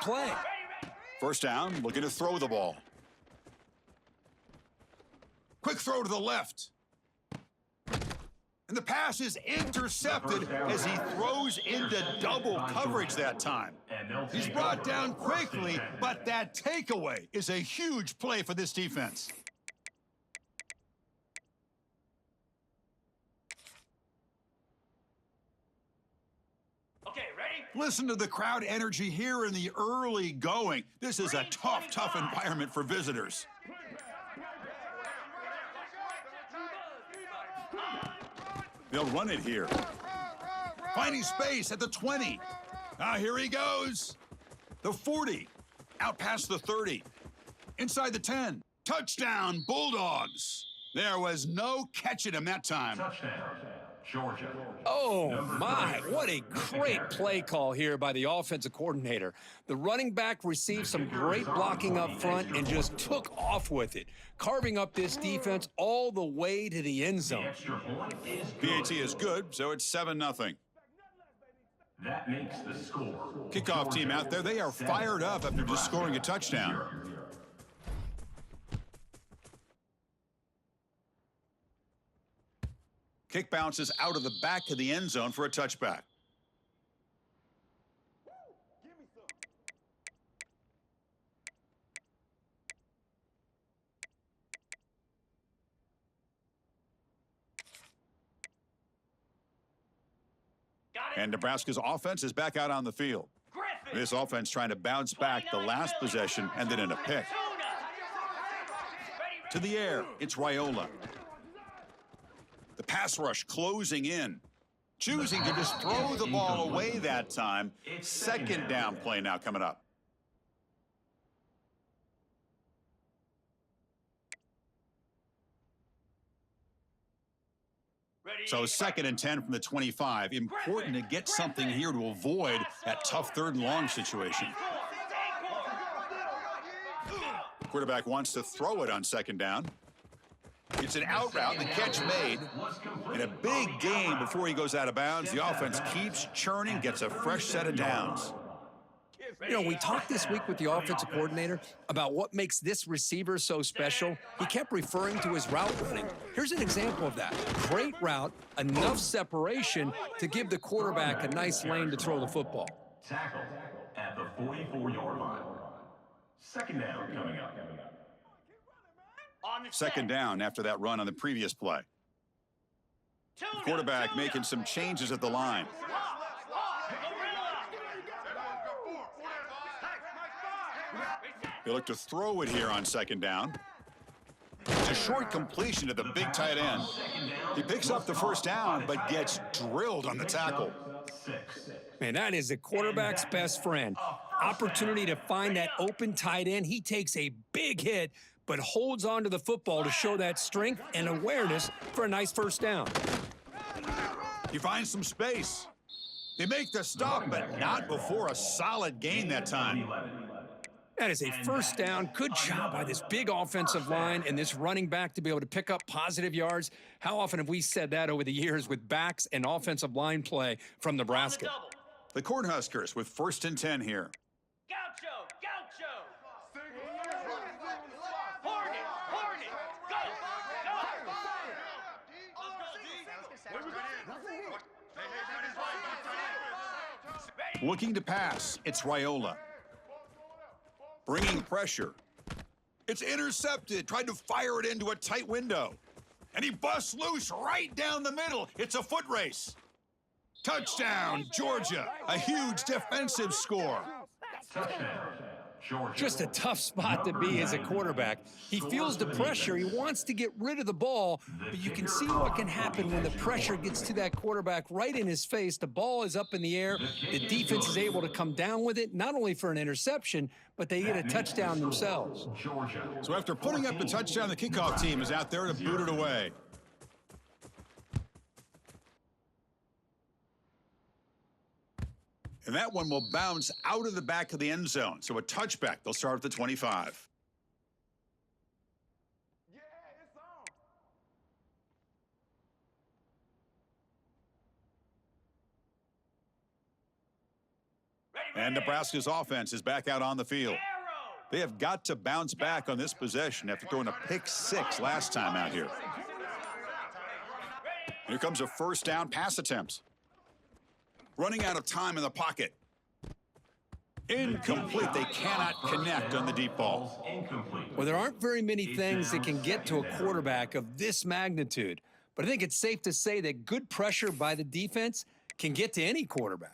play. First down, looking to throw the ball. Quick throw to the left. And the pass is intercepted as he throws into double coverage that time. He's brought down quickly, but that takeaway is a huge play for this defense. Okay, ready? Listen to the crowd energy here in the early going. This is a tough environment for visitors. They'll run it here. Finding space at the 20. Here he goes. The 40. Out past the 30. Inside the 10. Touchdown, Bulldogs. There was no catching him that time. Touchdown, Georgia. Oh, my. What a great play call here by the offensive coordinator. The running back received some great blocking up front and just took off with it, carving up this defense all the way to the end zone. PAT is good, so it's 7-0. That makes the score. Kickoff team out there, they are fired up after just scoring a touchdown. Kick bounces out of the back of the end zone for a touchback. And Nebraska's offense is back out on the field. This offense trying to bounce back the last possession and then in a pick. To the air, it's Raiola. The pass rush closing in. Choosing to just throw the ball away that time. Second down play now coming up. So 2nd and 10 from the 25. Important to get something here to avoid that tough 3rd and long situation. Quarterback wants to throw it on 2nd down. It's an out route, the catch made, and a big gain before he goes out of bounds. The offense keeps churning, gets a fresh set of downs. You know, we talked this week with the offensive coordinator about what makes this receiver so special. He kept referring to his route running. Here's an example of that. Great route, enough separation to give the quarterback a nice lane to throw the football. Tackle at the 44-yard line. 2nd down coming up. 2nd down after that run on the previous play. The quarterback making some changes at the line. They look to throw it here on 2nd down. It's a short completion to the big tight end. He picks up the 1st down, but gets drilled on the tackle. Man, that is the quarterback's best friend. Opportunity to find that open tight end. He takes a big hit, but holds on to the football to show that strength and awareness for a nice 1st down. He finds some space. They make the stop, but not before a solid gain that time. That is a 1st down. Good job by this big offensive line and this running back to be able to pick up positive yards. How often have we said that over the years with backs and offensive line play from Nebraska? The Cornhuskers with 1st and 10 here. Gaucho! Looking to pass, it's Raiola. Bringing pressure. It's intercepted. Tried to fire it into a tight window. And he busts loose right down the middle. It's a foot race. Touchdown, Georgia. A huge defensive score. Just a tough spot to be as a quarterback. He feels the pressure. He wants to get rid of the ball, but you can see what can happen when the pressure gets to that quarterback right in his face. The ball is up in the air. The defense is able to come down with it, not only for an interception, but they get a touchdown themselves. So after putting up the touchdown, the kickoff team is out there to boot it away. And that one will bounce out of the back of the end zone. So a touchback. They'll start at the 25. And Nebraska's offense is back out on the field. They have got to bounce back on this possession after throwing a pick-6 last time out here. Here comes a first down pass attempt. Running out of time in the pocket. Incomplete. They cannot connect on the deep ball. Well, there aren't very many things that can get to a quarterback of this magnitude. But I think it's safe to say that good pressure by the defense can get to any quarterback.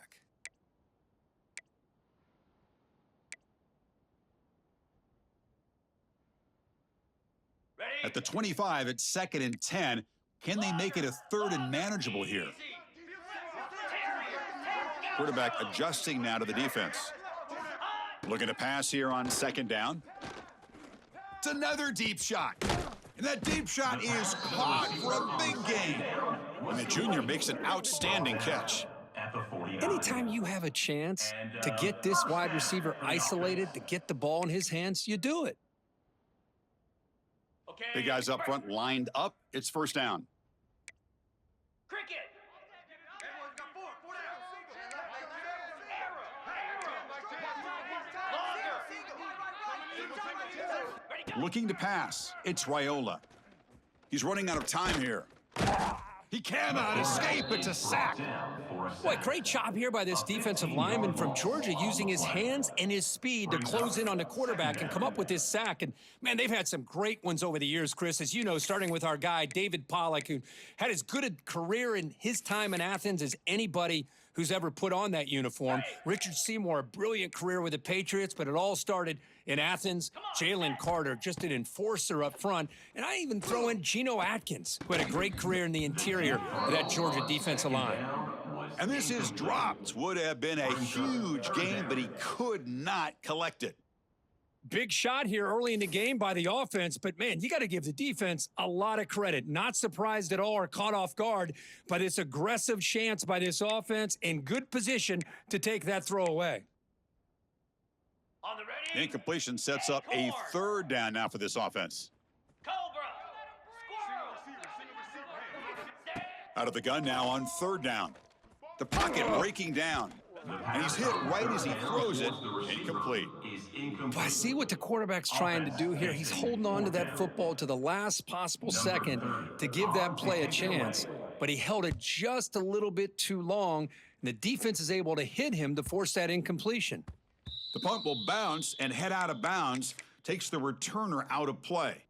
At the 25, it's 2nd and 10. Can they make it a 3rd and manageable here? Quarterback adjusting now to the defense. Looking to pass here on 2nd down. It's another deep shot. And that deep shot is caught for a big gain. And the junior makes an outstanding catch. Anytime you have a chance to get this wide receiver isolated, to get the ball in his hands, you do it. Big guys up front lined up. It's 1st down. Looking to pass. It's Raiola. He's running out of time here. He cannot escape. It's a sack. Boy, great job here by this defensive lineman from Georgia using his hands and his speed to close in on the quarterback and come up with this sack. And, man, they've had some great ones over the years, Chris, as you know, starting with our guy, David Pollack, who had as good a career in his time in Athens as anybody who's ever put on that uniform. Richard Seymour, a brilliant career with the Patriots, but it all started in Athens. Jalen Carter, just an enforcer up front. And I even throw in Geno Atkins, who had a great career in the interior of that Georgia defensive line. And this is dropped. Would have been a huge gain, but he could not collect it. Big shot here early in the game by the offense, but, man, you got to give the defense a lot of credit. Not surprised at all or caught off guard by this aggressive chance by this offense in good position to take that throw away. Incompletion sets up a 3rd down now for this offense. Out of the gun now on 3rd down. The pocket breaking down. And he's hit right as he throws it. Incomplete. But I see what the quarterback's trying to do here. He's holding on to that football to the last possible second to give that play a chance. But he held it just a little bit too long, and the defense is able to hit him to force that incompletion. The punt will bounce and head out of bounds. Takes the returner out of play.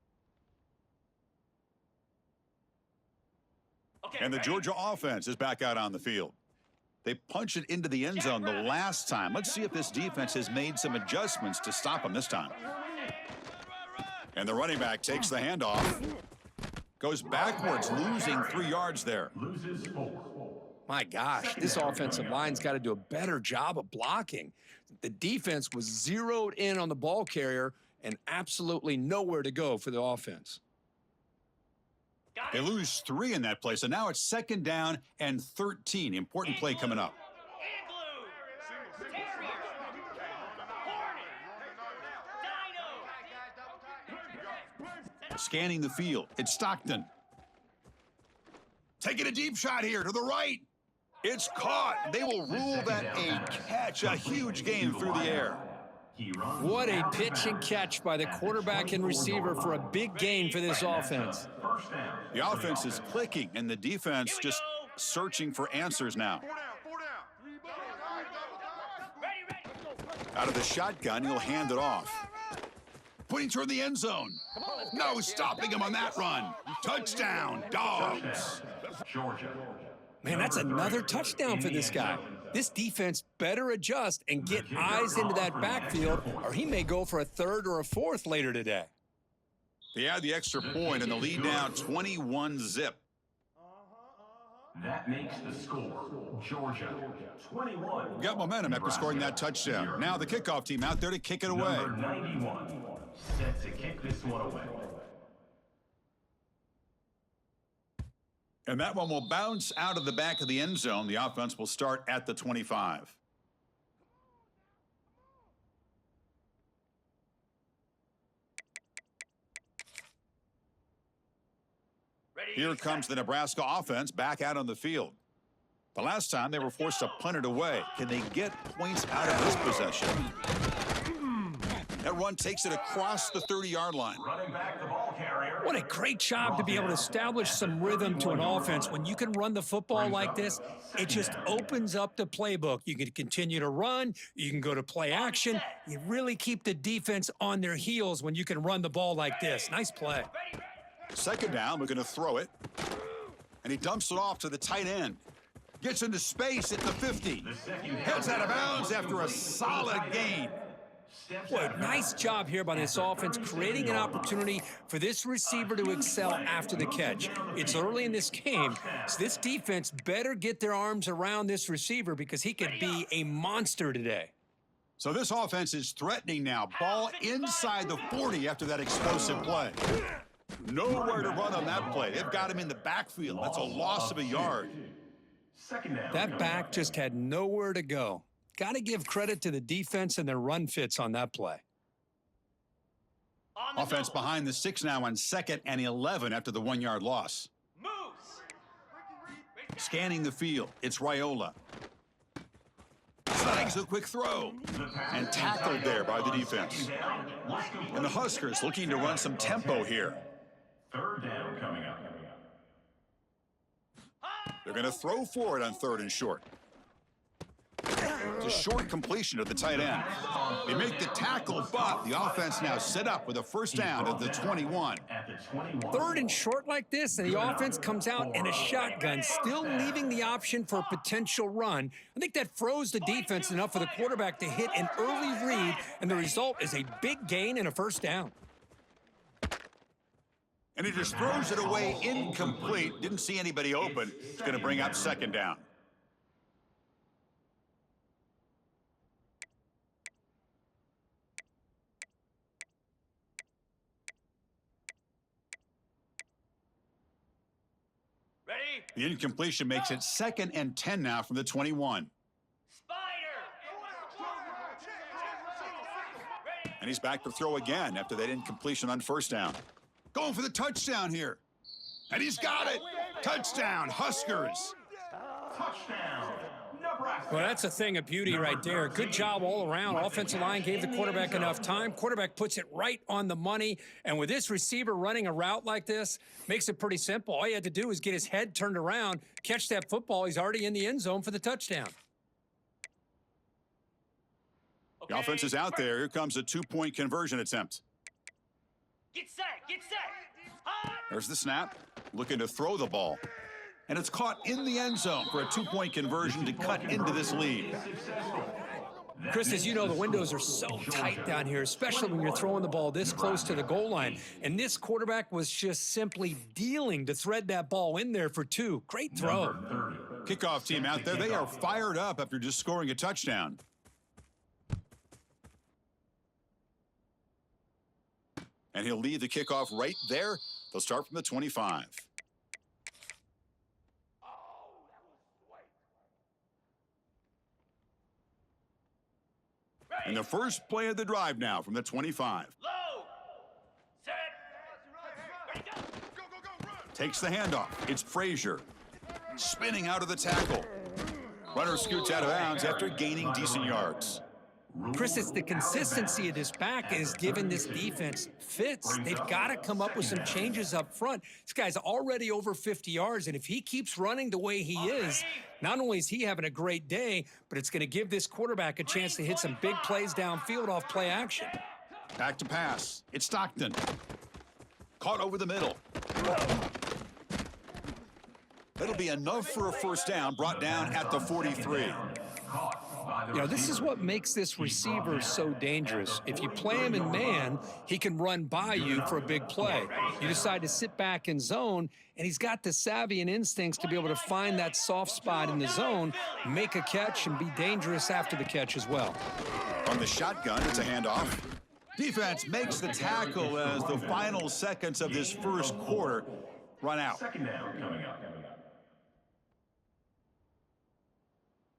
And the Georgia offense is back out on the field. They punched it into the end zone the last time. Let's see if this defense has made some adjustments to stop them this time. And the running back takes the handoff. Goes backwards, losing 3 yards there. My gosh, this offensive line's got to do a better job of blocking. The defense was zeroed in on the ball carrier and absolutely nowhere to go for the offense. They lose 3 in that play, so now it's 2nd down and 13. Important play coming up. Scanning the field, it's Stockton. Taking a deep shot here to the right. It's caught. They will rule that a catch, a huge gain through the air. What a pitch and catch by the quarterback and receiver for a big gain for this offense. The offense is clicking, and the defense just searching for answers now. Out of the shotgun, he'll hand it off. Putting toward the end zone. No stopping him on that run. Touchdown, Dogs. Man, that's another touchdown for this guy. This defense better adjust and get eyes into that backfield, or he may go for a 3rd or a 4th later today. They add the extra point, and the lead down 21-zip. That makes the score. Georgia 21. Got momentum after scoring that touchdown. Now the kickoff team out there to kick it away. Number 91, set to kick this one away. And that one will bounce out of the back of the end zone. The offense will start at the 25. Here comes the Nebraska offense back out on the field. The last time they were forced to punt it away. Can they get points out of this possession? That run takes it across the 30-yard line. Running back the ball carrier. What a great job to be able to establish some rhythm to an offense. When you can run the football like this, it just opens up the playbook. You can continue to run. You can go to play action. You really keep the defense on their heels when you can run the ball like this. Nice play. Second down, we're going to throw it. And he dumps it off to the tight end. Gets into space at the 50. Heads out of bounds after a solid gain. Boy, nice job here by this offense, creating an opportunity for this receiver to excel after the catch. It's early in this game, so this defense better get their arms around this receiver because he could be a monster today. So this offense is threatening now. Ball inside the 40 after that explosive play. Nowhere to run on that play. They've got him in the backfield. That's a loss of a yard. That back just had nowhere to go. Got to give credit to the defense and their run fits on that play. Offense behind the 6 now on 2nd and 11 after the 1-yard loss. Scanning the field, it's Raiola. Snags a quick throw and tackled there by the defense. And the Huskers looking to run some tempo here. Third down coming up. They're going to throw for it on 3rd and short. It's a short completion to the tight end. They make the tackle, but the offense now set up with a first down at the 21. 3rd and short like this, and the offense comes out in a shotgun, still leaving the option for a potential run. I think that froze the defense enough for the quarterback to hit an early read, and the result is a big gain and a first down. And he just throws it away incomplete. Didn't see anybody open. It's going to bring up 2nd down. The incompletion makes it 2nd and 10 now from the 21. And he's back to throw again after that incompletion on first down. Going for the touchdown here. And he's got it. Touchdown, Huskers. Touchdown, Nebraska. Well, that's a thing of beauty right there. Good job all around. Offensive line gave the quarterback enough time. Quarterback puts it right on the money. And with this receiver running a route like this, makes it pretty simple. All you had to do is get his head turned around, catch that football. He's already in the end zone for the touchdown. The offense is out there. Here comes a 2-point conversion attempt. Get set, get set. There's the snap. Looking to throw the ball. And it's caught in the end zone for a 2-point conversion to cut into this lead. Chris, as you know, the windows are so tight down here, especially when you're throwing the ball this close to the goal line. And this quarterback was just simply dealing to thread that ball in there for 2. Great throw. Kickoff team out there. They are fired up after just scoring a touchdown. And he'll lead the kickoff right there. They'll start from the 25. And the first play of the drive now from the 25. Low. Set. Ready, go. Takes the handoff. It's Frazier. Spinning out of the tackle. Runner scoots out of bounds after gaining decent yards. Chris, it's the consistency of this back is giving this defense fits. They've got to come up with some changes up front. This guy's already over 50 yards, and if he keeps running the way he is, not only is he having a great day, but it's going to give this quarterback a chance to hit some big plays downfield off play action. Back to pass. It's Stockton. Caught over the middle. That'll be enough for a first down, brought down at the 43. You know, this is what makes this receiver so dangerous. If you play him in man, he can run by you for a big play. You decide to sit back in zone, and he's got the savvy and instincts to be able to find that soft spot in the zone, make a catch, and be dangerous after the catch as well. On the shotgun, it's a handoff. Defense makes the tackle as the final seconds of this first quarter run out. Second down coming up.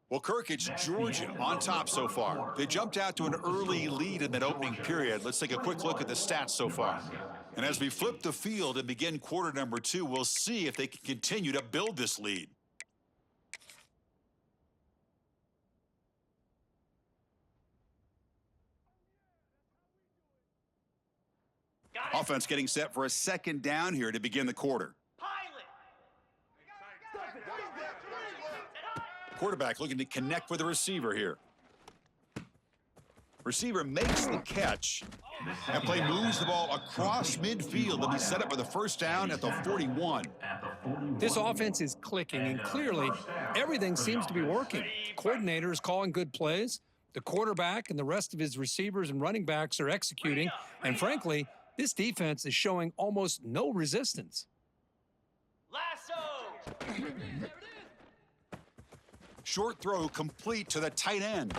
Well, Kirk, it's Georgia on top so far. They jumped out to an early lead in that opening period. Let's take a quick look at the stats so far. And as we flip the field and begin quarter number 2, we'll see if they can continue to build this lead. Offense getting set for a second down here to begin the quarter. Quarterback looking to connect with the receiver here. Receiver makes the catch. That play moves the ball across midfield. They'll be set up for the first down at the 41. This offense is clicking, and clearly everything seems to be working. Coordinator is calling good plays. The quarterback and the rest of his receivers and running backs are executing. And frankly, this defense is showing almost no resistance. Lasso! Short throw complete to the tight end.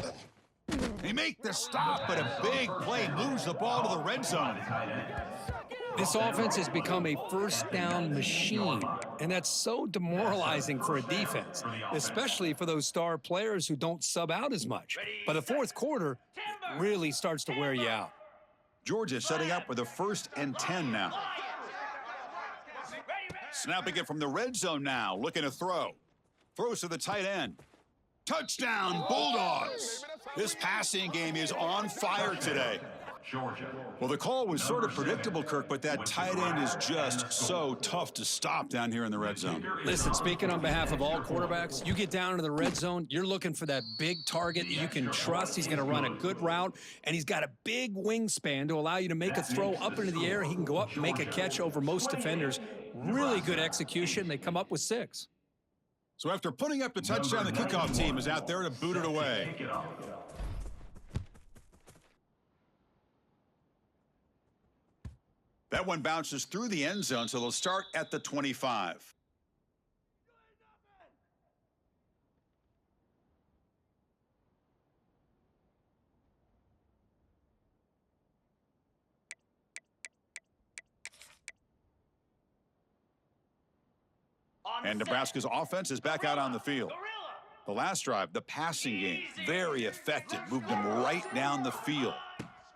They make the stop, but a big play moves the ball to the red zone. This offense has become a first down machine, and that's so demoralizing for a defense, especially for those star players who don't sub out as much. By the fourth quarter, it really starts to wear you out. Georgia setting up with a 1st and 10 now. Snapping it from the red zone now, looking to throw. Throws to the tight end. Touchdown, Bulldogs! This passing game is on fire today. Well, the call was sort of predictable, Kirk, but that tight end is just so tough to stop down here in the red zone. Listen, speaking on behalf of all quarterbacks, you get down into the red zone, you're looking for that big target that you can trust. He's going to run a good route, and he's got a big wingspan to allow you to make a throw up into the air. He can go up and make a catch over most defenders. Really good execution. They come up with 6. So after putting up the touchdown, the kickoff team is out there to boot it away. That one bounces through the end zone, so they'll start at the 25. And Nebraska's offense is back out on the field. The last drive, the passing game, very effective. Moved them right down the field.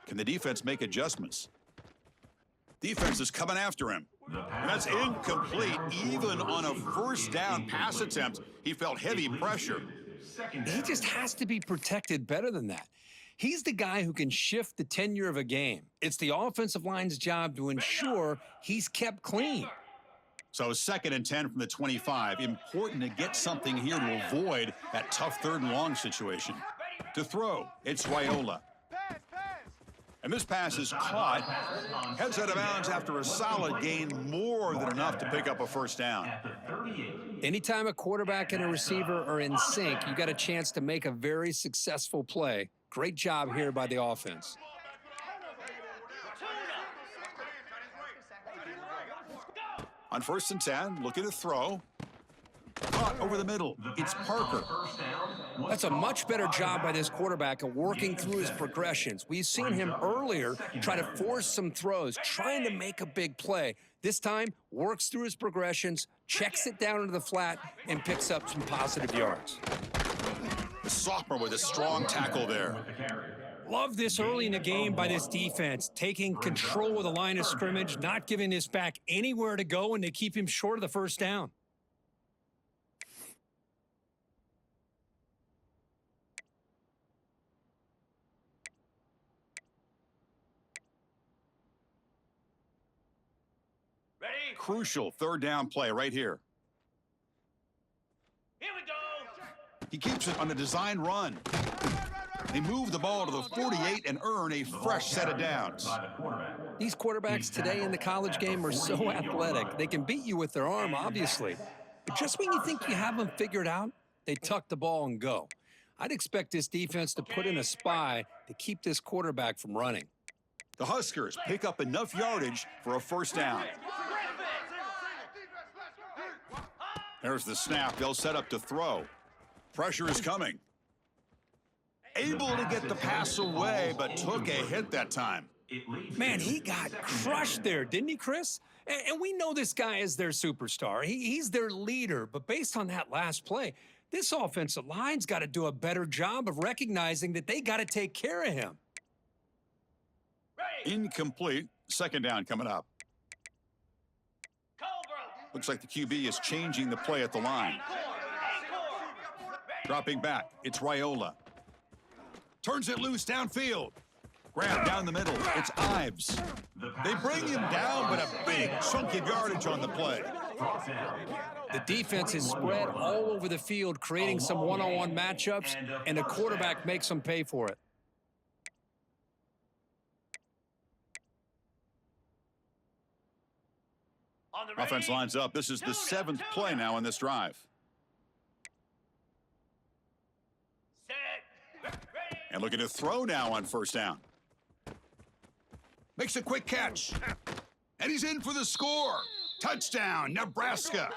Can the defense make adjustments? Defense is coming after him. And that's incomplete. Even on a first down pass attempt, he felt heavy pressure. He just has to be protected better than that. He's the guy who can shift the tenure of a game. It's the offensive line's job to ensure he's kept clean. So 2nd and 10 from the 25. Important to get something here to avoid that tough 3rd and long situation. To throw, it's Raiola. And this pass is caught. Heads out of bounds after a solid gain, more than enough to pick up a first down. Anytime a quarterback and a receiver are in sync, you got a chance to make a very successful play. Great job here by the offense. On 1st and 10, looking to throw. Caught over the middle. It's Parker. That's a much better job by this quarterback of working through his progressions. We've seen him earlier try to force some throws, trying to make a big play. This time, works through his progressions, checks it down into the flat, and picks up some positive yards. The sophomore with a strong tackle there. Love this early in the game by this defense, taking control of the line of scrimmage, not giving this back anywhere to go, and they keep him short of the first down. Ready? Crucial 3rd down play right here. Here we go. He keeps it on a design run. They move the ball to the 48 and earn a fresh set of downs. These quarterbacks today in the college game are so athletic. They can beat you with their arm, obviously. But just when you think you have them figured out, they tuck the ball and go. I'd expect this defense to put in a spy to keep this quarterback from running. The Huskers pick up enough yardage for a first down. There's the snap. They'll set up to throw. Pressure is coming. Able to get the pass away, but took a hit that time. Man, he got crushed there, didn't he, Chris? And we know this guy is their superstar. He's their leader. But based on that last play, this offensive line's got to do a better job of recognizing that they got to take care of him. Incomplete. 2nd down coming up. Looks like the QB is changing the play at the line. Dropping back, it's Raiola. Turns it loose downfield. Grab down the middle. It's Ives. They bring him down, but a big chunk of yardage on the play. The defense is spread all over the field, creating some one-on-one matchups, and the quarterback makes them pay for it. Offense lines up. This is the 7th play now in this drive. And looking to throw now on first down. Makes a quick catch. And he's in for the score. Touchdown, Nebraska.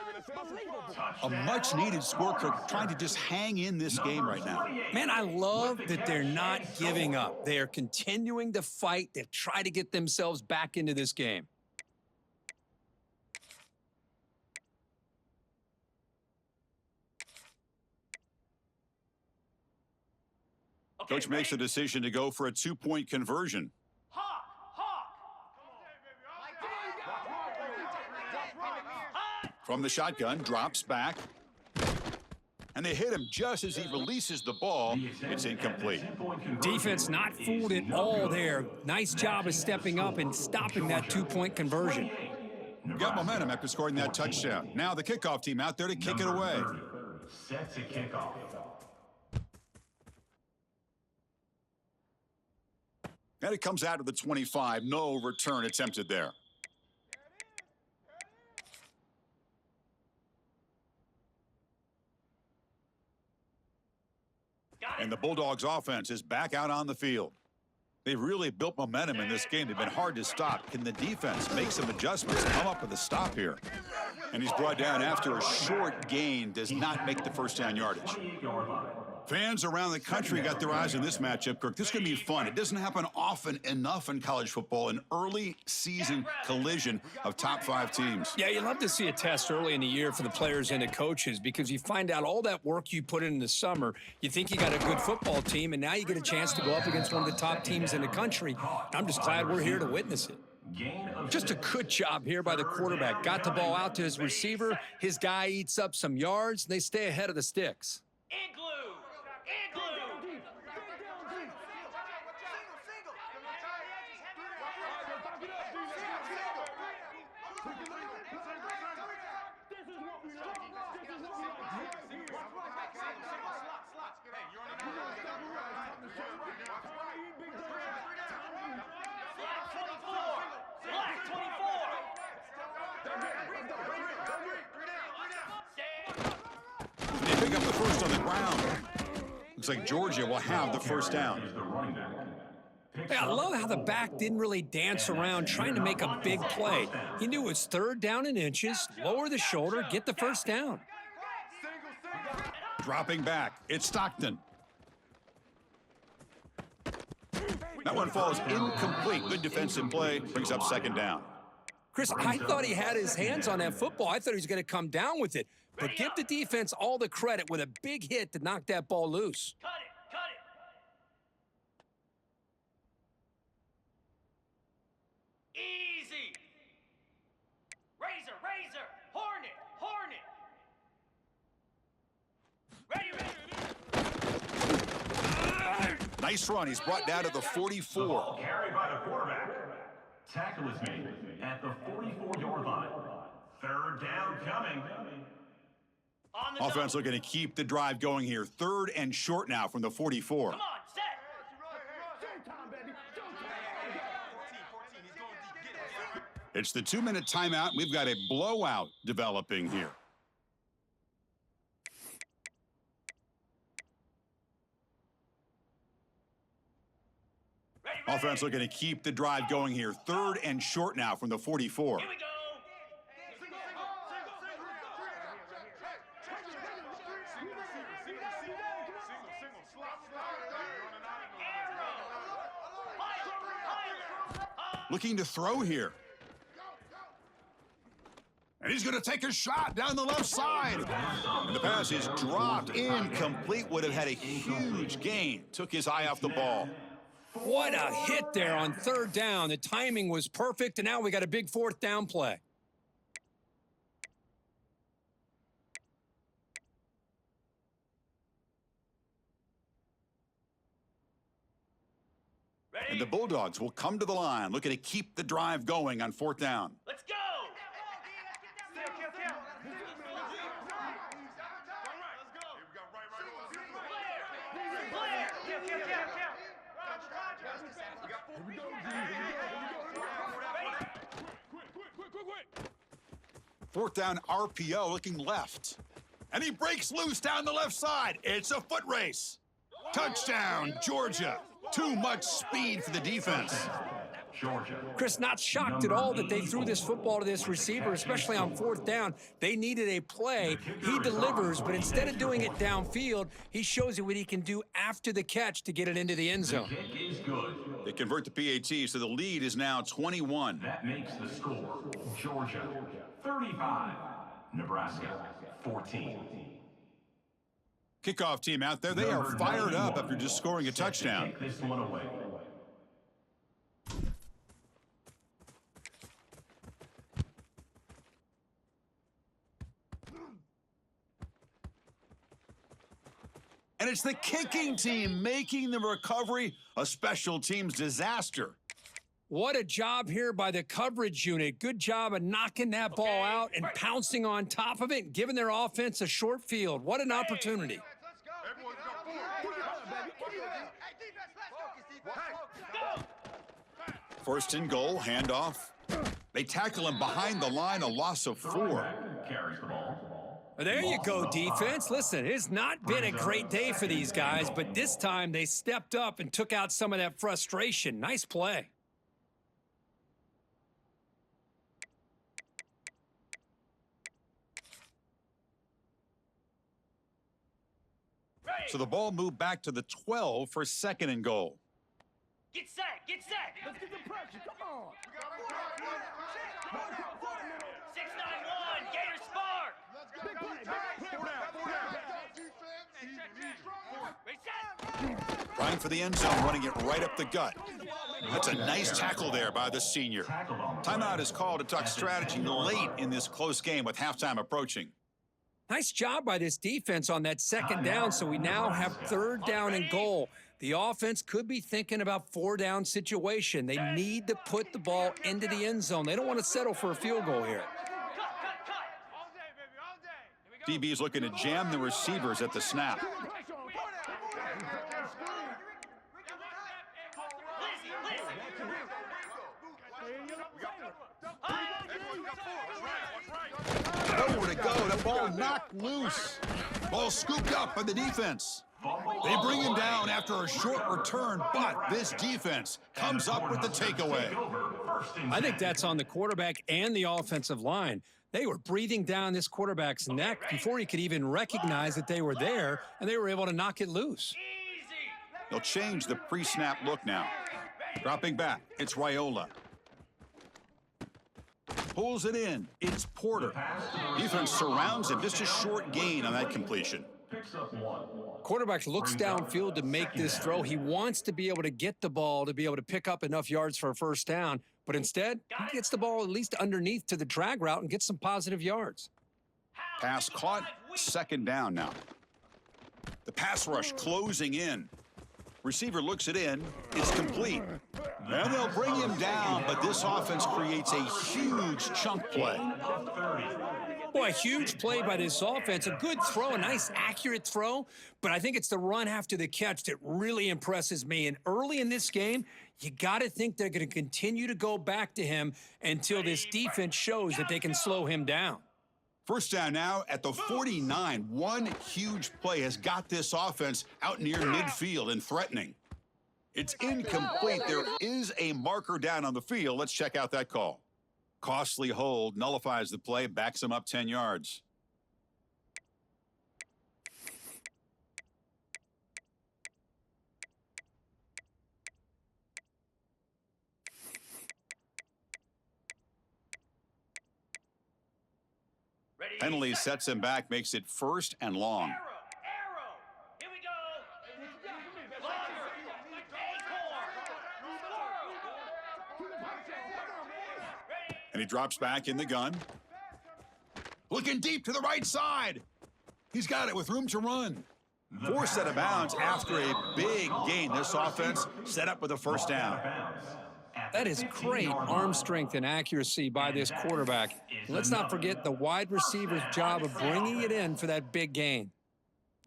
A much-needed score, Kirk, trying to just hang in this game right now. Man, I love that they're not giving up. They are continuing to fight to try to get themselves back into this game. Coach makes the decision to go for a 2-point conversion. From the shotgun, drops back. And they hit him just as he releases the ball. It's incomplete. Defense not fooled at all there. Nice job of stepping up and stopping that 2-point conversion. Got momentum after scoring that touchdown. Now the kickoff team out there to kick it away. Set to kickoff. And it comes out of the 25. No return attempted there. And the Bulldogs offense is back out on the field. They've really built momentum in this game. They've been hard to stop. Can the defense make some adjustments, come up with a stop here? And he's brought down after a short gain, does not make the first down yardage. Fans around the country got their eyes on this matchup, Kirk. This is going to be fun. It doesn't happen often enough in college football, an early season collision of top 5 teams. Yeah, you love to see a test early in the year for the players and the coaches because you find out all that work you put in the summer. You think you got a good football team, and now you get a chance to go up against one of the top teams in the country. I'm just glad we're here to witness it. Just a good job here by the quarterback. Got the ball out to his receiver. His guy eats up some yards, and they stay ahead of the sticks. They pick up the first on the ground. Looks like Georgia will have the first down. Hey, I love how the back didn't really dance around trying to make a big play. He knew it was 3rd down in inches, lower the shoulder, get the first down. Dropping back, it's Stockton. That one falls incomplete. Good defensive play, brings up 2nd down. Chris, I thought he had his hands on that football. I thought he was going to come down with it. But give the defense all the credit with a big hit to knock that ball loose. Cut it. Easy. Razor. Hornet. Ready. Nice run. He's brought down to the 44. Carried by the quarterback. Tackle is made at the 44-yard line. 3rd down coming. Offense looking to keep the drive going here. 3rd and short now from the 44. Come on, set. It's the 2-minute timeout. We've got a blowout developing here. Ready. Offense looking to keep the drive going here. 3rd and short now from the 44. Here we go. Looking to throw here. And he's going to take a shot down the left side. And the pass is dropped. Incomplete. Would have had a huge gain. Took his eye off the ball. What a hit there on 3rd down. The timing was perfect, and now we got a big 4th down play. And the Bulldogs will come to the line, looking to keep the drive going on 4th down. Let's go. Fourth down RPO looking left. And he breaks loose down the left side. It's a foot race. Touchdown, Georgia. Too much speed for the defense. Georgia. Chris, not shocked at all that they threw this football to this receiver, especially on 4th down. They needed a play. He delivers, but instead of doing it downfield, he shows you what he can do after the catch to get it into the end zone. Kick is good. They convert the PAT, so the lead is now 21. That makes the score Georgia 35, Nebraska 14. Kickoff team out there. They are fired up after just scoring a touchdown. Take this one away. And it's the kicking team making the recovery a special teams disaster. What a job here by the coverage unit. Good job of knocking that ball out and pouncing on top of it and giving their offense a short field. What an opportunity. First and goal, handoff. They tackle him behind the line, a loss of 4. Carries the ball. There you go, defense. Listen, it's not been a great day for these guys, but this time they stepped up and took out some of that frustration. Nice play. So the ball moved back to the 12 for 2nd and goal. Get set. Get set. Let's get the pressure. Come on. 691. Gator Spark. Big play. Reset. Trying for the end zone, running it right up the gut. That's a nice tackle there by the senior. Timeout is called to talk strategy late in this close game with halftime approaching. Nice job by this defense on that 2nd down, so we now have 3rd down and goal. The offense could be thinking about 4-down situation. They need to put the ball into the end zone. They don't want to settle for a field goal here. Cut. All day, baby. All day. Here we go. DB's looking to jam the receivers at the snap. Nowhere to go. The ball knocked loose. Ball scooped up by the defense. They bring him down after a short return, but this defense comes up with the takeaway. I think that's on the quarterback and the offensive line. They were breathing down this quarterback's neck before he could even recognize that they were there, and they were able to knock it loose. They'll change the pre-snap look now. Dropping back, it's Raiola. Pulls it in. It's Porter. Defense surrounds him. Just a short gain on that completion. Quarterback looks downfield to make this throw. He wants to be able to get the ball to be able to pick up enough yards for a 1st down, but instead, he gets the ball at least underneath to the drag route and gets some positive yards. Pass caught. 2nd down now. The pass rush closing in. Receiver looks it in. It's complete. And they'll bring him down, but this offense creates a huge chunk play. Boy, a huge play by this offense. A good throw, a nice accurate throw, but I think it's the run after the catch that really impresses me. And early in this game, you got to think they're going to continue to go back to him until this defense shows that they can slow him down. 1st down now at the 49. One huge play has got this offense out near midfield and threatening. It's incomplete. There is a marker down on the field. Let's check out that call. Costly hold, nullifies the play, backs him up 10 yards. Penalty sets him back, makes it 1st and long. Arrow. Here we go. Longer. And he drops back in the gun. Looking deep to the right side. He's got it with room to run. Forced out of bounds after a big gain. This offense set up with a first down. That is great arm strength and accuracy by this quarterback. Let's not forget the wide receiver's job of bringing it in for that big gain.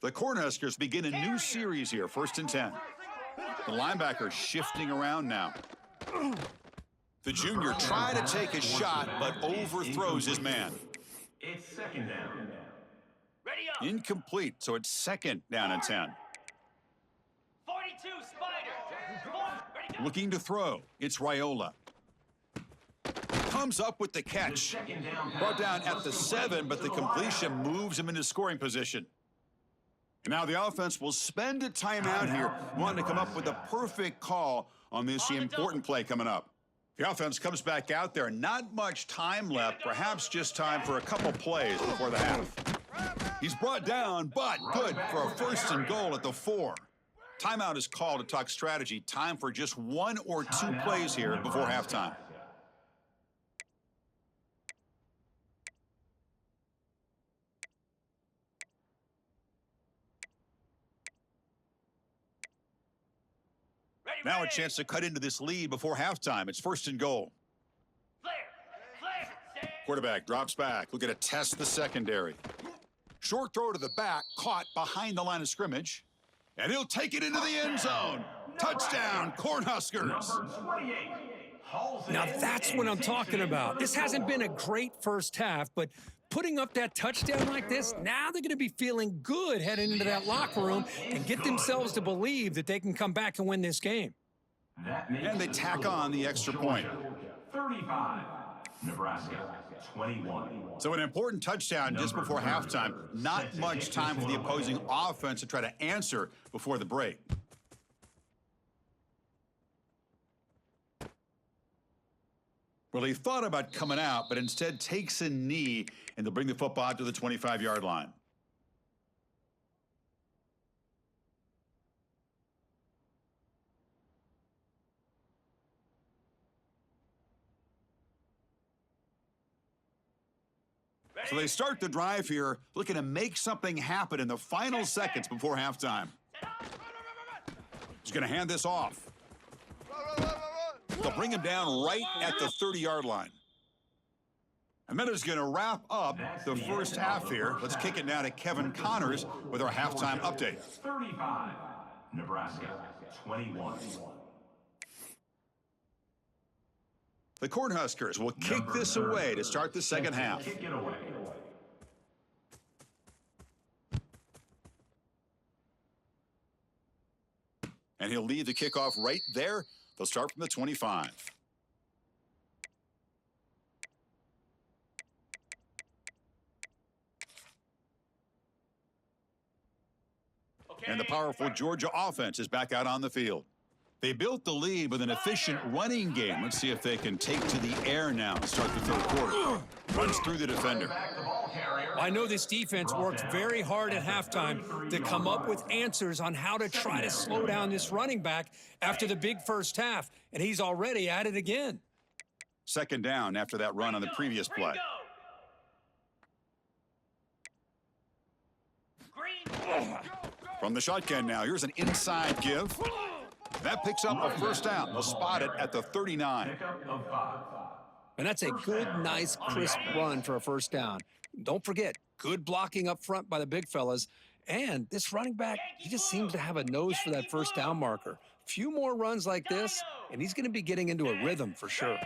The Cornhuskers begin a new series here, 1st and 10. The linebacker shifting around now. The junior trying to take a shot, but overthrows his man. It's 2nd down. Incomplete, so it's 2nd down and 10. 42, Spider. Looking to throw, it's Raiola. Comes up with the catch. Brought down at the 7, but the completion moves him into scoring position. And now the offense will spend a timeout here, wanting to come up with a perfect call on this important play coming up. The offense comes back out there. Not much time left, perhaps just time for a couple plays before the half. He's brought down, but good for a 1st and goal at the 4. Timeout is called to talk strategy. Time for just 1 or 2 plays here before halftime. Now a chance to cut into this lead before halftime. It's 1st and goal. Quarterback drops back. Looking to test the secondary. Short throw to the back, caught behind the line of scrimmage. And he'll take it into the end zone. Touchdown, Cornhuskers. Now that's what I'm talking about. This hasn't been a great first half, but putting up that touchdown like this, now they're going to be feeling good heading into that locker room and get themselves to believe that they can come back and win this game. And they tack on the extra point. 35, Nebraska 21. So an important touchdown just before halftime. Not much time for the opposing offense to try to answer before the break. Well, he thought about coming out, but instead takes a knee, and they'll bring the football out to the 25-yard line. So they start the drive here, looking to make something happen in the final seconds before halftime. He's going to hand this off. They'll bring him down right at the 30-yard line. And that is going to wrap up the first half here. Let's kick it now to Kevin Connors with our halftime update. 35, Nebraska 21. The Cornhuskers will kick this away to start the second half. Kick it away. And he'll lead the kickoff right there. They'll start from the 25. And the powerful Georgia offense is back out on the field. They built the lead with an efficient running game. Let's see if they can take to the air now to start the third quarter. Runs through the defender. I know this defense worked very hard at halftime to come up with answers on how to try to slow down this running back after the big first half, and he's already at it again. 2nd down after that run on the previous play. From the shotgun now, here's an inside give. That picks up a first down. They'll spot it at the 39. And that's a good, nice, crisp run for a first down. Don't forget, good blocking up front by the big fellas. And this running back, he just seems to have a nose for that first down marker. Few more runs like this, and he's going to be getting into a rhythm for sure.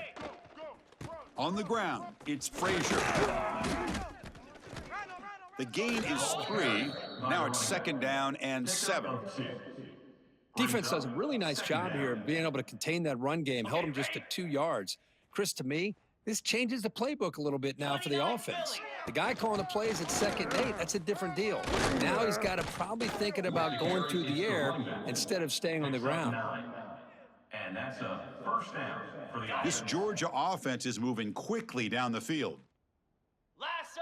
On the ground, it's Frazier. The gain is 3. Now it's 2nd down and 7. Defense does a really nice job here of being able to contain that run game, held him just to 2 yards. Chris, to me, this changes the playbook a little bit now for the offense. The guy calling the plays at 2nd and 8, that's a different deal. Now he's got to probably thinking about going through the air instead of staying on the ground. And that's a first down for the offense. This Georgia offense is moving quickly down the field. Lasso!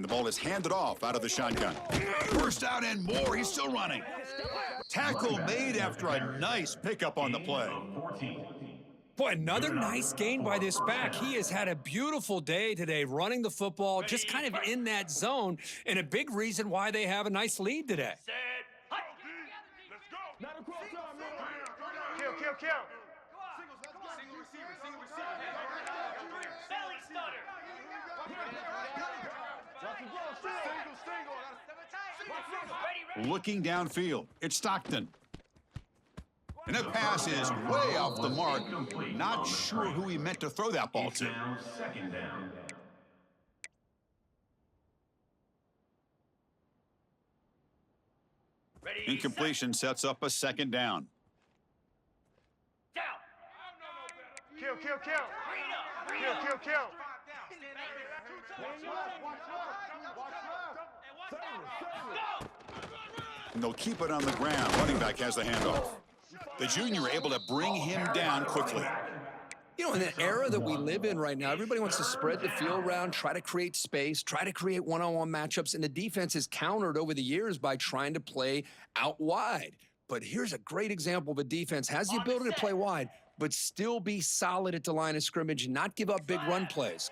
And the ball is handed off out of the shotgun. First down and more. He's still running. Tackle made after a nice pickup on the play. Boy, another nice gain by this back. He has had a beautiful day today running the football, just kind of in that zone, and a big reason why they have a nice lead today. Set. Hut. Let's go. Not across time, man. Kill. Single receiver. Belly stutter. Ready. Looking downfield, it's Stockton. And that pass is way off the mark. Not sure who he meant to throw that ball to. Now second down. Ready. Incompletion sets up a second down. Down. Kill. Green up. Go. And they'll keep it on the ground. Running back has the handoff. The junior able to bring him down quickly. You know, in the era that we live in right now, everybody wants to spread the field around, try to create space, try to create one-on-one matchups, and the defense is countered over the years by trying to play out wide. But here's a great example of a defense has the ability to play wide, but still be solid at the line of scrimmage and not give up big run plays.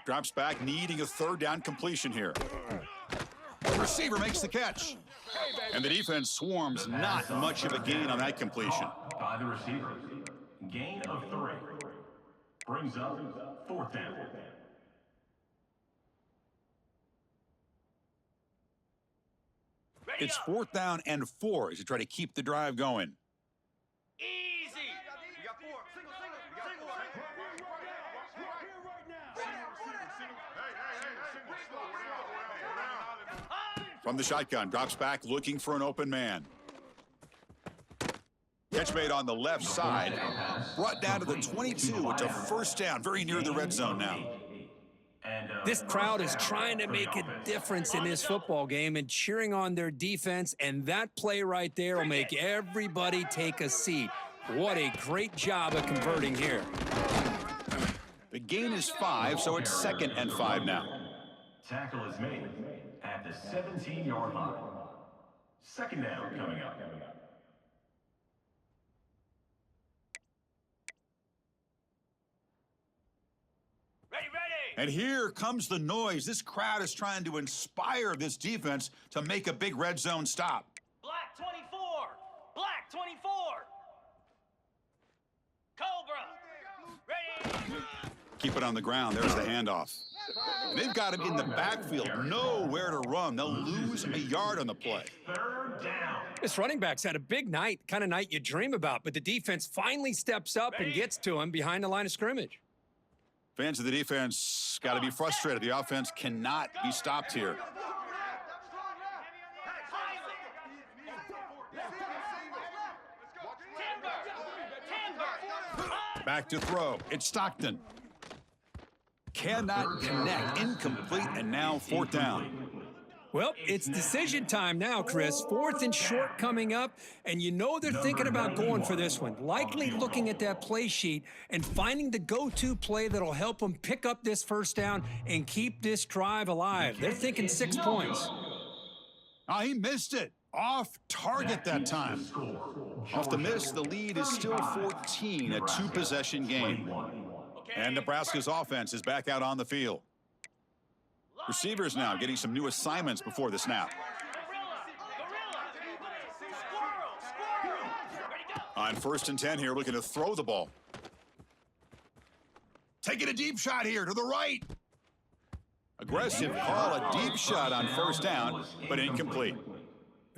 Drops back, needing a third down completion here. The receiver makes the catch. And the defense swarms. Not much of a gain on that completion. By the receiver. Gain of 3. Brings up fourth down. Ready It's up. 4th down and 4 as you try to keep the drive going. Easy. We got 4. Single. From the shotgun, drops back, looking for an open man. Catch made on the left side. Brought down to the 22. It's a first down, very near the red zone now. This crowd is trying to make a difference in this football game and cheering on their defense, and that play right there will make everybody take a seat. What a great job of converting here. The gain is 5, so it's 2nd and 5 now. Tackle is made at the 17-yard line. Second down coming up. Ready. And here comes the noise. This crowd is trying to inspire this defense to make a big red zone stop. Black 24. Black 24. Cobra. Ready. Keep it on the ground. There's the handoff. And they've got him in the backfield. Nowhere to run. They'll lose a yard on the play. Third down. This running back's had a big night, kind of night you dream about, but the defense finally steps up and gets to him behind the line of scrimmage. Fans of the defense got to be frustrated. The offense cannot be stopped here. Back to throw. It's Stockton. Cannot connect. Incomplete, and now 4th down. Well, it's decision time now, Chris. 4th and short coming up, and you know they're thinking about going for this one. Likely looking at that play sheet and finding the go-to play that'll help them pick up this first down and keep this drive alive. They're thinking 6 points. Oh, he missed it. Off target that time. Off the miss, the lead is still 14, a 2-possession game. And Nebraska's offense is back out on the field. Receivers now getting some new assignments before the snap. On 1st and 10 here, looking to throw the ball. Taking a deep shot here to the right. Aggressive call, a deep shot on 1st down, but incomplete.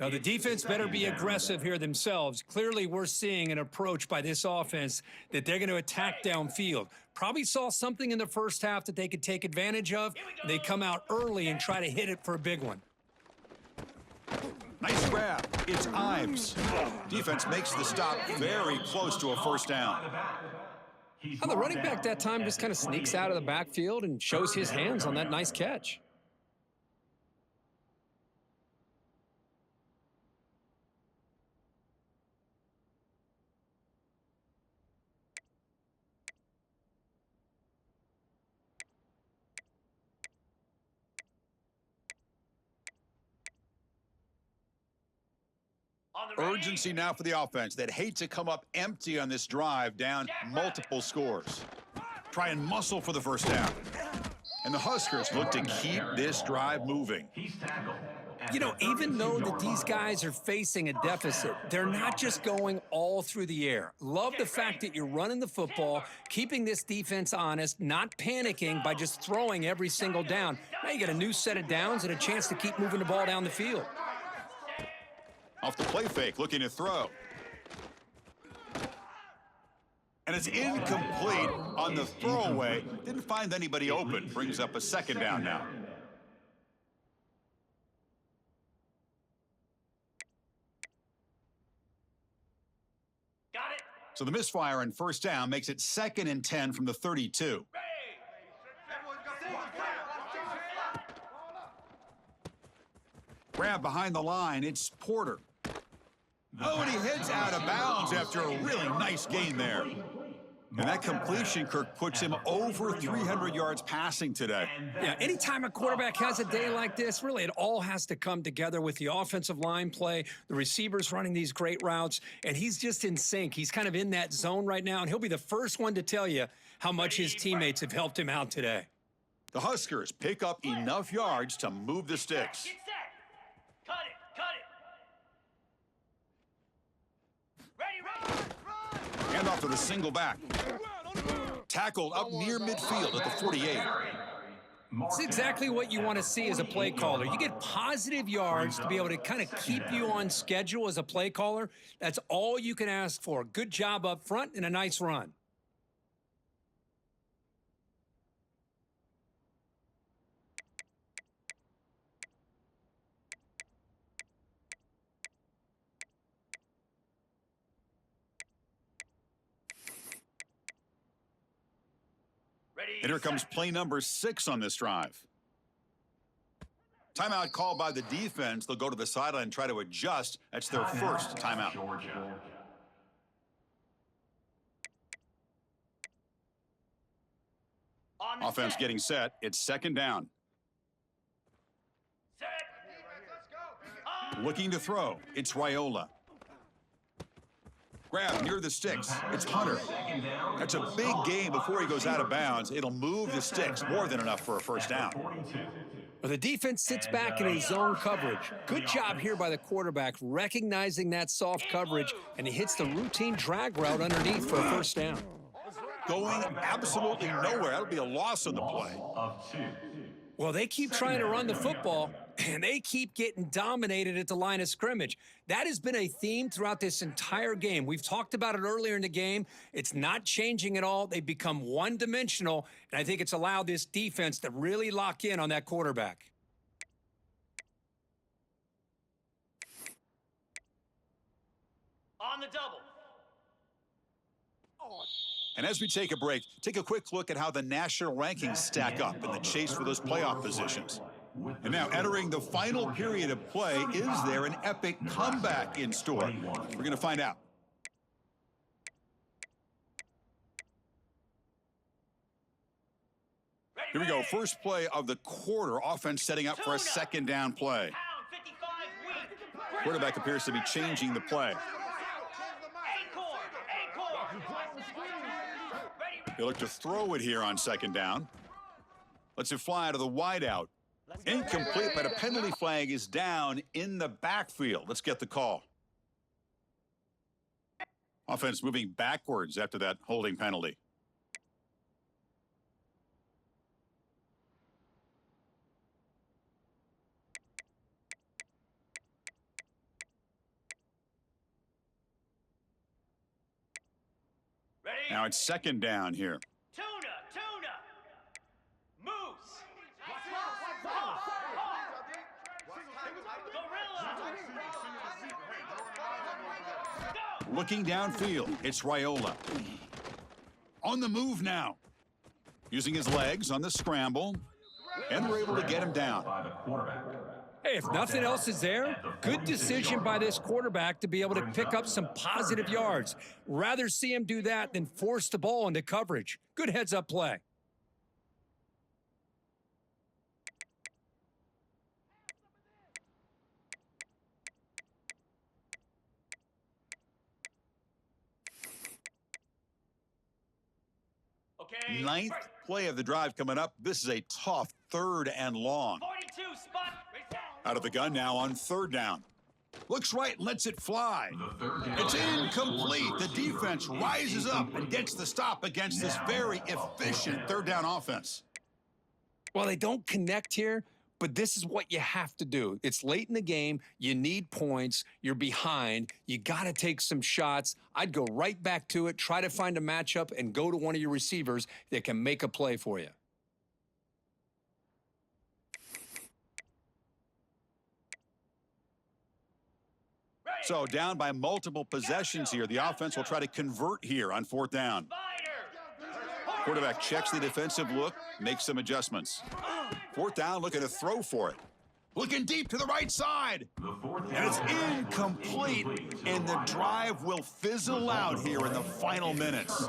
Now, the defense better be aggressive here themselves. Clearly, we're seeing an approach by this offense that they're going to attack downfield. Probably saw something in the first half that they could take advantage of. They come out early and try to hit it for a big one. Nice grab. It's Ives. Defense makes the stop very close to a first down. Well, the running back that time just kind of sneaks out of the backfield and shows his hands on that nice catch. Urgency now for the offense that hate to come up empty on this drive, down multiple scores. Try and muscle for the first down. And the Huskers look to keep this drive moving. He's tackled. You know, even though that these guys are facing a deficit, they're not just going all through the air. Love the fact that you're running the football, keeping this defense honest, not panicking by just throwing every single down. Now you got a new set of downs and a chance to keep moving the ball down the field. Off the play fake, looking to throw. And it's incomplete on the throwaway. Didn't find anybody open. Brings up a second down now. So the misfire on first down makes it 2nd and 10 from the 32. Grab behind the line, it's Porter. Oh, and he heads out of bounds after a really nice gain there. And that completion, Kirk, puts him over 300 yards passing today. Yeah, anytime a quarterback has a day like this, really it all has to come together with the offensive line play, the receivers running these great routes, and he's just in sync. He's kind of in that zone right now, and he'll be the first one to tell you how much his teammates have helped him out today. The Huskers pick up enough yards to move the sticks. Get set. Cut it. Ready. Hand off to the single back. Tackled up near midfield at the 48. It's exactly what you want to see as a play caller. You get positive yards to be able to kind of keep you on schedule as a play caller. That's all you can ask for. Good job up front and a nice run. And here comes play number 6 on this drive. Timeout called by the defense. They'll go to the sideline and try to adjust. That's their first timeout. Offense getting set. It's 2nd down. Looking to throw. It's Raiola. Grab near the sticks. It's Hunter. That's a big gain before he goes out of bounds. It'll move the sticks. More than enough for a first down. Well, the defense sits back in a zone coverage. Good job here by the quarterback, recognizing that soft coverage, and he hits the routine drag route underneath for a first down. Going absolutely nowhere. That'll be a loss on the play. Well, they keep trying to run the football, and they keep getting dominated at the line of scrimmage. That has been a theme throughout this entire game. We've talked about it earlier in the game. It's not changing at all. They've become one-dimensional, and I think it's allowed this defense to really lock in on that quarterback. On the double. And as we take a break, take a quick look at how the national rankings stack up in the chase for those playoff positions. And now entering the final period of play, is there an epic comeback in store? We're going to find out. Here we go. First play of the quarter. Offense setting up for a 2nd down play. Quarterback appears to be changing the play. They look to throw it here on 2nd down. Lets it fly out of the wideout. Incomplete, but a penalty flag is down in the backfield. Let's get the call. Offense moving backwards after that holding penalty. Now it's 2nd down here. Tuna. Moose. Gorilla. Looking downfield, it's Raiola. On the move now. Using his legs on the scramble, and we're able to get him down. Hey, if nothing else is there, good decision by this quarterback to be able to pick up some positive yards. Rather see him do that than force the ball into coverage. Good heads-up play. Ninth play of the drive coming up. This is a tough 3rd and long. 42 spot. Out of the gun now on 3rd down. Looks right, lets it fly. It's incomplete. The defense rises up and gets the stop against this very efficient 3rd down offense. Well, they don't connect here, but this is what you have to do. It's late in the game. You need points. You're behind. You got to take some shots. I'd go right back to it, try to find a matchup, and go to one of your receivers that can make a play for you. So down by multiple possessions here. The offense will try to convert here on 4th down. Quarterback checks the defensive look, makes some adjustments. 4th down, looking to throw for it. Looking deep to the right side. And it's incomplete, and the drive will fizzle out here in the final minutes.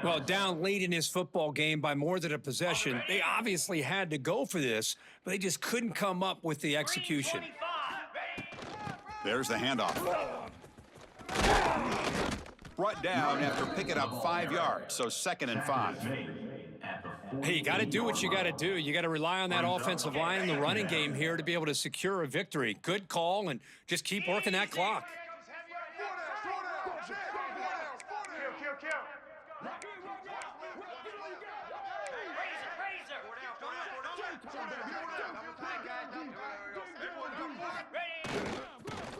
Well, down late in his football game by more than a possession, they obviously had to go for this, but they just couldn't come up with the execution. There's the handoff. Brought down after picking up 5 yards, so 2nd and 5. Hey, you got to do what you got to do. You got to rely on that offensive line in the running game here to be able to secure a victory. Good call, and just keep working that clock.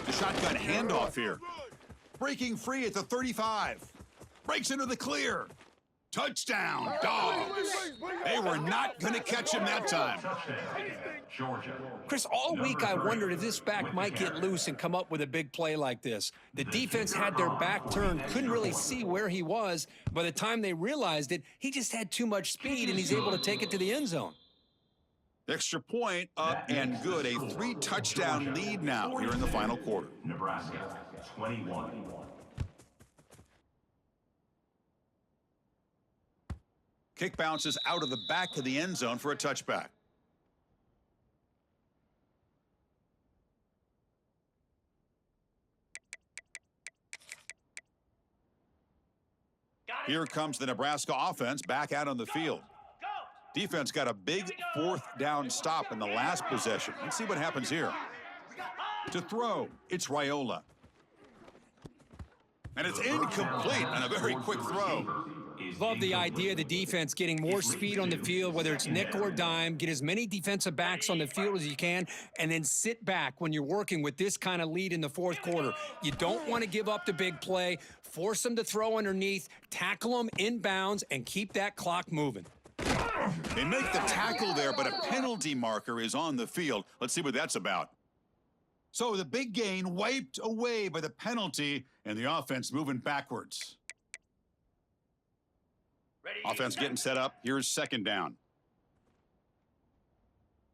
The shotgun handoff here. Breaking free at the 35. Breaks into the clear. Touchdown, Dogs. They were not going to catch him that time. Chris, all week I wondered if this back might get loose and come up with a big play like this. The defense had their back turned, couldn't really see where he was. By the time they realized it, he just had too much speed, and he's able to take it to the end zone. Extra point up and good. A 3-touchdown lead now here in the final quarter. Nebraska 21. Kick bounces out of the back of the end zone for a touchback. Here comes the Nebraska offense back out on the field. Defense got a big 4th down stop in the last possession. Let's see what happens here. To throw, it's Raiola. And it's incomplete on a very quick throw. Love the idea of the defense getting more speed on the field, whether it's nickel or dime. Get as many defensive backs on the field as you can, and then sit back when you're working with this kind of lead in the 4th quarter. You don't want to give up the big play. Force them to throw underneath, tackle them inbounds, and keep that clock moving. They make the tackle there, but a penalty marker is on the field. Let's see what that's about. So the big gain wiped away by the penalty, and the offense moving backwards. Offense getting set up. Here's 2nd down.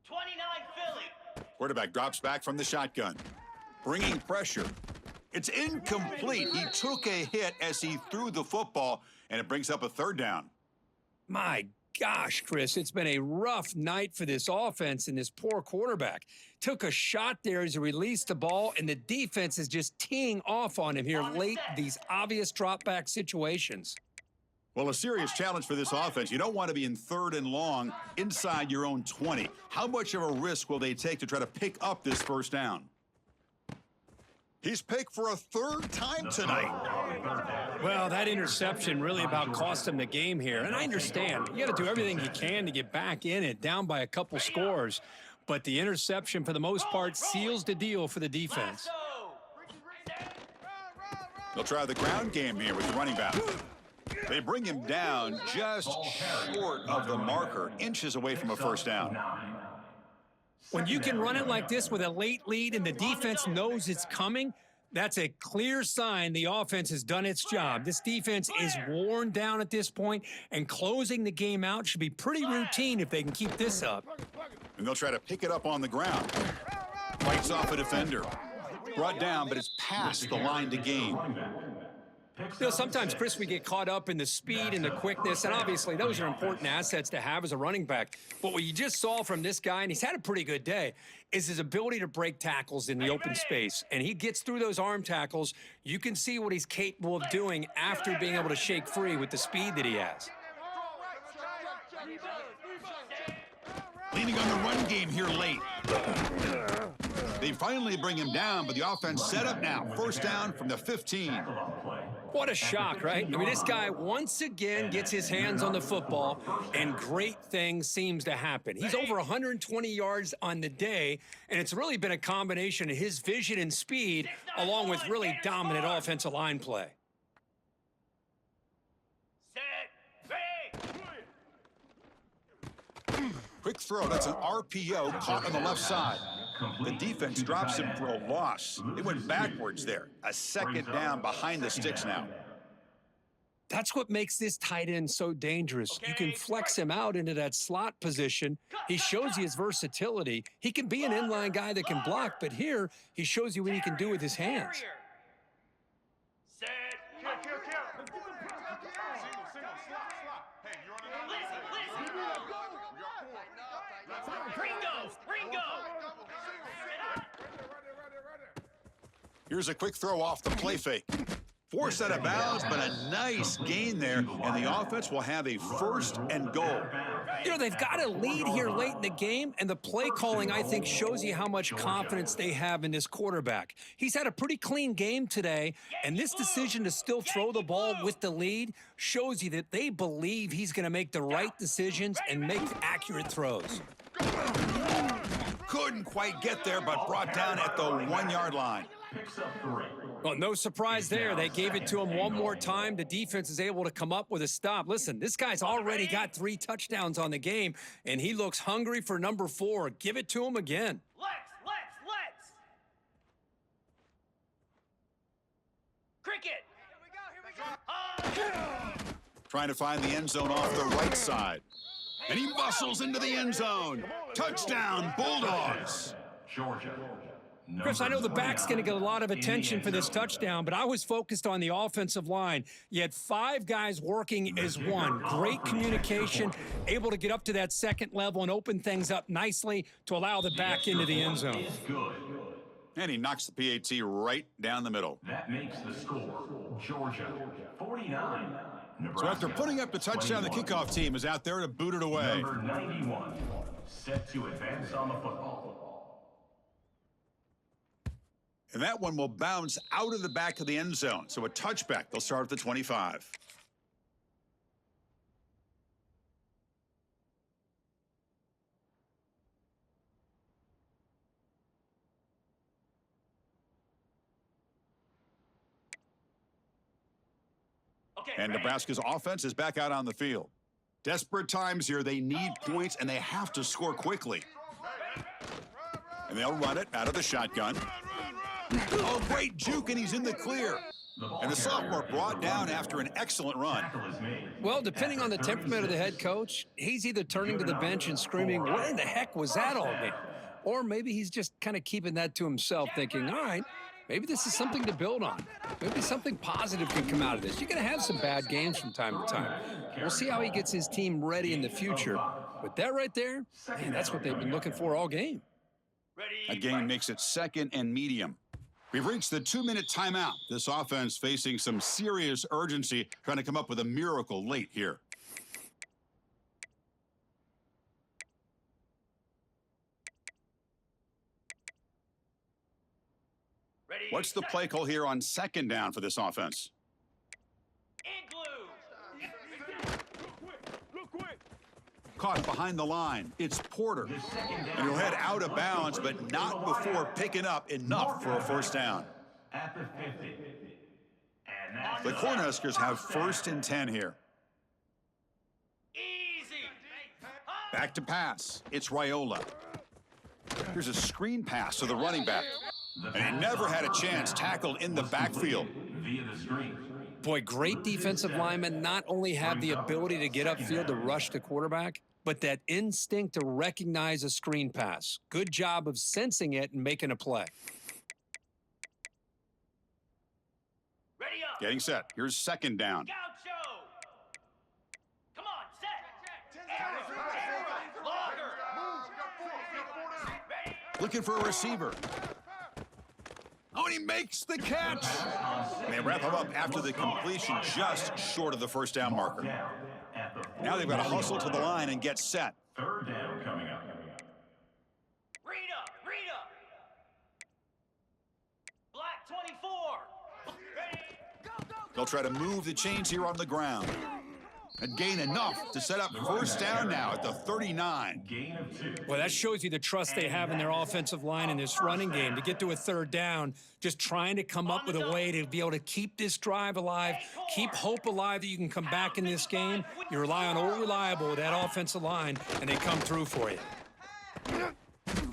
29 Philly. Quarterback drops back from the shotgun. Bringing pressure. It's incomplete. He took a hit as he threw the football, and it brings up a 3rd down. My gosh, Chris, it's been a rough night for this offense and this poor quarterback. Took a shot there as he released the ball, and the defense is just teeing off on him here late, these obvious drop-back situations. Well, a serious challenge for this offense. You don't want to be in 3rd and long inside your own 20. How much of a risk will they take to try to pick up this 1st down? He's picked for a 3rd time tonight. Well, that interception really about cost him the game here. And I understand. You got to do everything you can to get back in it, down by a couple scores. But the interception, for the most part, seals the deal for the defense. They'll try the ground game here with the running back. They bring him down just short of the marker, inches away from a 1st down. When you can run it like this with a late lead and the defense knows it's coming, that's a clear sign the offense has done its job. This defense is worn down at this point, and closing the game out should be pretty routine if they can keep this up. And they'll try to pick it up on the ground. Fights off a defender. Brought down, but it's past the line to gain. You know, sometimes, Chris, we get caught up in the speed and the quickness, and obviously those are important assets to have as a running back. But what you just saw from this guy, and he's had a pretty good day, is his ability to break tackles in the open space. And he gets through those arm tackles. You can see what he's capable of doing after being able to shake free with the speed that he has. Leaning on the run game here late. They finally bring him down, but the offense set up now. First down from the 15. What a shock, right? I mean, this guy once again gets his hands on the football, and great things seems to happen. He's over 120 yards on the day, and it's really been a combination of his vision and speed, along with really dominant offensive line play. Quick throw. That's an RPO caught on the left side. The defense drops him for a loss. They went backwards there. A second down behind the sticks now. That's what makes this tight end so dangerous. You can flex him out into that slot position. He shows you his versatility. He can be an inline guy that can block, but here he shows you what he can do with his hands. Here's a quick throw off the play fake. Forced out of bounds, but a nice gain there, and the offense will have a first and goal. You know, they've got a lead here late in the game, and the play calling, I think, shows you how much confidence they have in this quarterback. He's had a pretty clean game today, and this decision to still throw the ball with the lead shows you that they believe he's going to make the right decisions and make accurate throws. Couldn't quite get there, but brought down at the 1-yard line. Well, no surprise there. They gave it to him one more time. The defense is able to come up with a stop. Listen, this guy's already got 3 touchdowns on the game, and he looks hungry for number 4. Give it to him again. Let's. Cricket. Here we go. Trying to find the end zone off the right side. And he muscles into the end zone. Touchdown, Bulldogs. Georgia. Chris, I know the back's going to get a lot of attention for this touchdown, but I was focused on the offensive line. You had 5 guys working as one. Great communication, able to get up to that second level and open things up nicely to allow the back into the end zone. And he knocks the PAT right down the middle. That makes the score. Georgia 49. So after putting up the touchdown, the kickoff team is out there to boot it away. Number 91, set to advance on the football. And that one will bounce out of the back of the end zone. So a touchback. They'll start at the 25. And Nebraska's offense is back out on the field. Desperate times here. They need points, and they have to score quickly. And they'll run it out of the shotgun. Oh, great juke, and he's in the clear. And the sophomore brought down after an excellent run. Well, depending on the temperament of the head coach, he's either turning to the bench and screaming, "What in the heck was that all game?" Or maybe he's just kind of keeping that to himself, thinking, all right, maybe this is something to build on. Maybe something positive can come out of this. You're going to have some bad games from time to time. We'll see how he gets his team ready in the future. But that right there, man, that's what they've been looking for all game. A game makes it second and medium. We've reached the 2-minute timeout. This offense facing some serious urgency, trying to come up with a miracle late here. What's the play call here on second down for this offense? Caught behind the line. It's Porter. And he'll head out of bounds, but not before picking up enough for a first down. At the 50. And The Cornhuskers have first and 10 here. Back to pass. It's Raiola. Here's a screen pass to the running back. And he never had a chance, tackled in the backfield. via the screen. Boy, great defensive linemen not only have the ability to get upfield to rush the quarterback, but that instinct to recognize a screen pass. Good job of sensing it and making a play. Ready up. Getting set. Here's second down. Gaucho. Come on, set. Ready. Looking for a receiver. Oh, and he makes the catch. And they wrap him up after the completion just short of the first down marker. Now they've got to hustle to the line and get set. Third down coming up. They'll try to move the chains here on the ground and gain enough to set up first down now at the 39. Gain of 2. Well, that shows you the trust they have in their offensive line in this running game to get to a third down, just trying to come up with a way to be able to keep this drive alive, keep hope alive that you can come back in this game. You rely on old reliable with that offensive line, and they come through for you.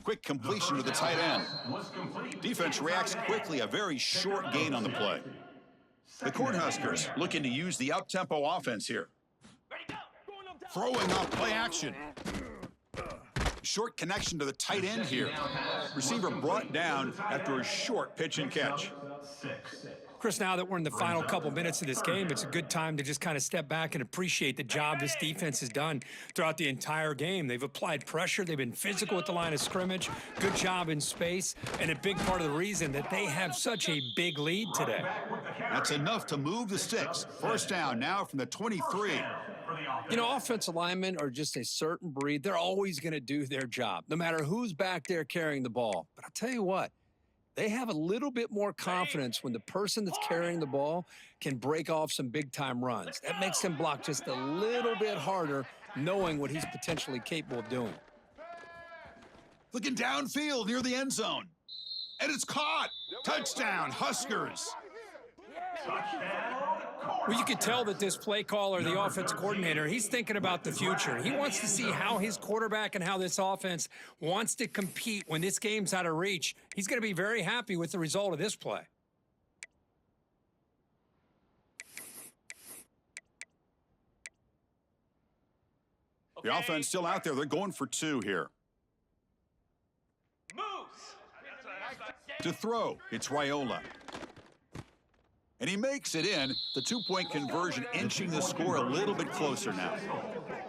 Quick completion to the tight end. Was complete. Defense reacts quickly, a very short gain on the play. The Cornhuskers looking to use the up-tempo offense here. Throwing off play action. Short connection to the tight end here. Receiver brought down after a short pitch and catch. 6. Chris, now that we're in the final couple minutes of this game, it's a good time to just kind of step back and appreciate the job this defense has done throughout the entire game. They've applied pressure. They've been physical at the line of scrimmage. Good job in space, and a big part of the reason that they have such a big lead today. That's enough to move the sticks. First down now from the 23. You know, offensive linemen are just a certain breed. They're always going to do their job, no matter who's back there carrying the ball. But I'll tell you what, they have a little bit more confidence when the person that's carrying the ball can break off some big-time runs. That makes them block just a little bit harder, knowing what he's potentially capable of doing. Looking downfield near the end zone. And it's caught. Touchdown, Huskers. Well, you could tell that this play caller, the offense coordinator, he's thinking about the future. He wants to see how his quarterback and how this offense wants to compete when this game's out of reach. He's going to be very happy with the result of this play. The offense still out there. They're going for 2 here. To throw, it's Raiola. And he makes it in. The 2-point conversion inching the score a little bit closer now.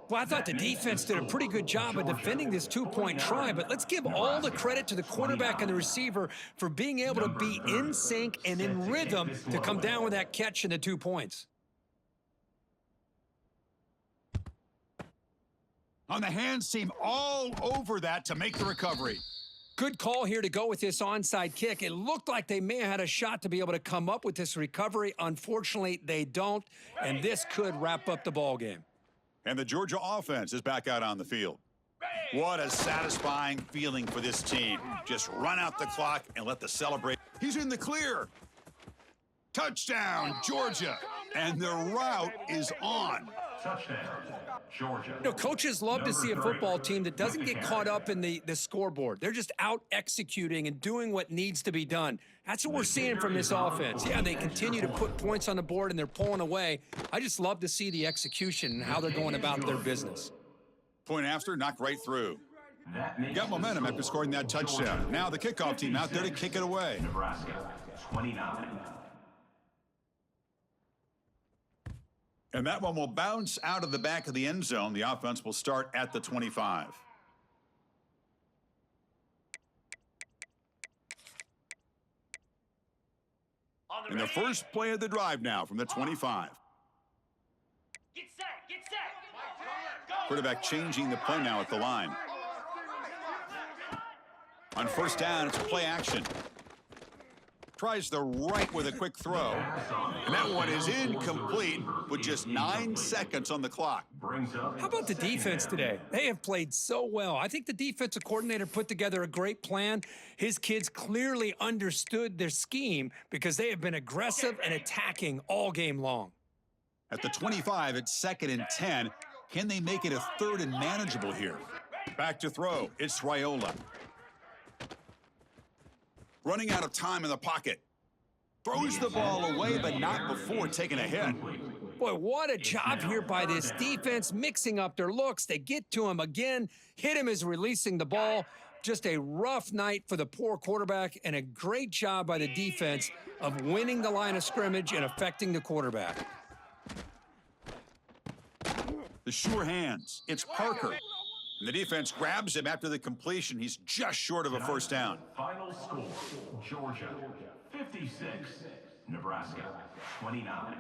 Well, I thought the defense did a pretty good job of defending this 2-point try, but let's give all the credit to the quarterback and the receiver for being able to be in sync and in rhythm to come down with that catch and the 2 points. On the hands team all over that to make the recovery. Good call here to go with this onside kick. It looked like they may have had a shot to be able to come up with this recovery. Unfortunately, they don't, and this could wrap up the ball game. And the Georgia offense is back out on the field. What a satisfying feeling for this team. Just run out the clock and let the celebrate. He's in the clear. Touchdown, Georgia. And the route is on. Touchdown, Georgia. You know, coaches love to see a football team that doesn't get caught up in the scoreboard. They're just out executing and doing what needs to be done. That's what we're seeing from this offense. Yeah, they continue to put points on the board and they're pulling away. I just love to see the execution and how they're going about their business. Point after, knocked right through. Got momentum after scoring that touchdown. Now the kickoff team out there to kick it away. Nebraska, 29. And that one will bounce out of the back of the end zone. The offense will start at the 25. And the first play of the drive now from the 25. Get set, get set. Go. Quarterback changing the play now at the line. On first down, it's a play action. Tries the right with a quick throw. And that one is incomplete with just 9 seconds on the clock. How about the defense today? They have played so well. I think the defensive coordinator put together a great plan. His kids clearly understood their scheme because they have been aggressive and attacking all game long. At the 25, it's 2nd and 10. Can they make it a 3rd and manageable here? Back to throw. It's Raiola. Running out of time in the pocket. Throws the ball away, but not before taking a hit. Boy, what a job here by this defense, mixing up their looks. They get to him again, hit him as releasing the ball. Just a rough night for the poor quarterback, and a great job by the defense of winning the line of scrimmage and affecting the quarterback. The sure hands. It's Parker. And the defense grabs him after the completion. He's just short of a first down. Final score, Georgia 56, Nebraska 29.